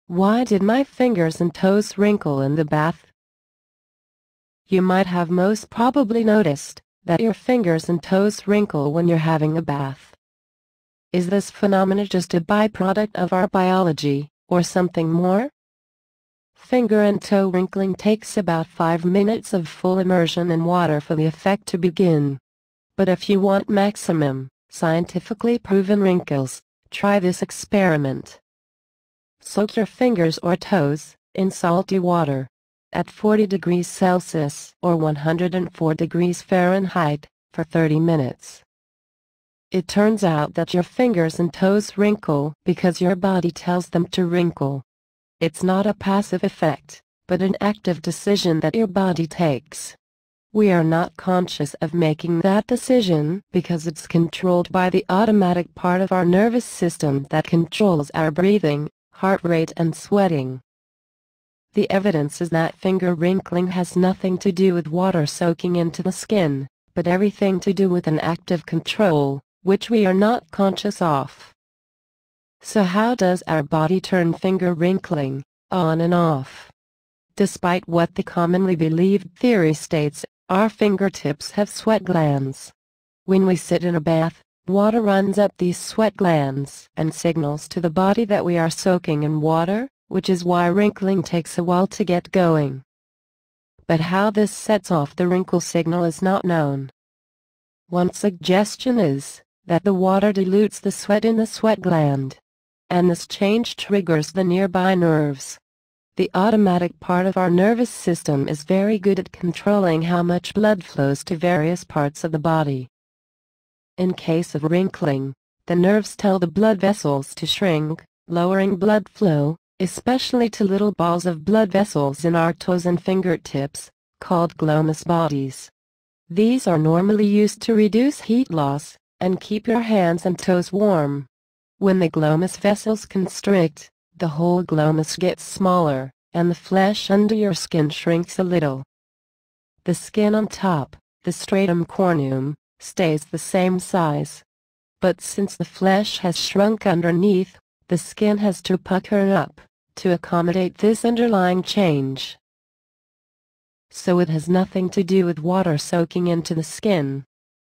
Why did my fingers and toes wrinkle in the bath? You might have most probably noticed that your fingers and toes wrinkle when you're having a bath. Is this phenomenon just a byproduct of our biology, or something more? Finger and toe wrinkling takes about 5 minutes of full immersion in water for the effect to begin. But if you want maximum, scientifically proven wrinkles, try this experiment. Soak your fingers or toes in salty water at 40 degrees Celsius or 104 degrees Fahrenheit for 30 minutes. It turns out that your fingers and toes wrinkle because your body tells them to wrinkle. It's not a passive effect, but an active decision that your body takes. We are not conscious of making that decision because it's controlled by the automatic part of our nervous system that controls our breathing, heart rate and sweating. The evidence is that finger wrinkling has nothing to do with water soaking into the skin, but everything to do with an active control, which we are not conscious of. So how does our body turn finger wrinkling on and off? Despite what the commonly believed theory states, our fingertips have sweat glands. When we sit in a bath, water runs up these sweat glands and signals to the body that we are soaking in water, which is why wrinkling takes a while to get going. But how this sets off the wrinkle signal is not known. One suggestion is that the water dilutes the sweat in the sweat gland, and this change triggers the nearby nerves. The automatic part of our nervous system is very good at controlling how much blood flows to various parts of the body. In case of wrinkling, the nerves tell the blood vessels to shrink, lowering blood flow, especially to little balls of blood vessels in our toes and fingertips, called glomus bodies. These are normally used to reduce heat loss and keep your hands and toes warm. When the glomus vessels constrict, the whole glomus gets smaller, and the flesh under your skin shrinks a little. The skin on top, the stratum corneum, stays the same size. But since the flesh has shrunk underneath, the skin has to pucker up to accommodate this underlying change. So it has nothing to do with water soaking into the skin.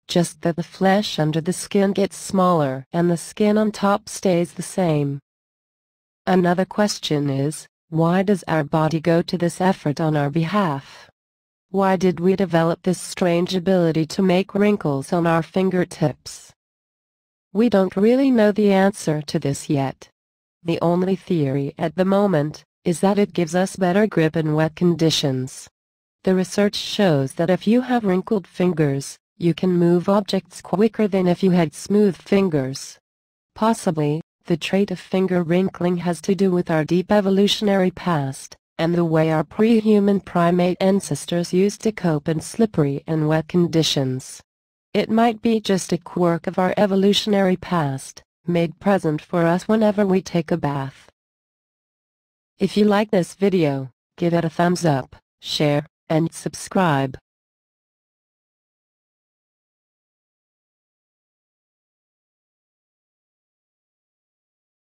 Just that the flesh under the skin gets smaller and the skin on top stays the same. Another question is, why does our body go to this effort on our behalf? Why did we develop this strange ability to make wrinkles on our fingertips? We don't really know the answer to this yet. The only theory at the moment is that it gives us better grip in wet conditions. The research shows that if you have wrinkled fingers, you can move objects quicker than if you had smooth fingers. Possibly, the trait of finger wrinkling has to do with our deep evolutionary past, and the way our pre-human primate ancestors used to cope in slippery and wet conditions. It might be just a quirk of our evolutionary past, made present for us whenever we take a bath. If you like this video, give it a thumbs up, share, and subscribe.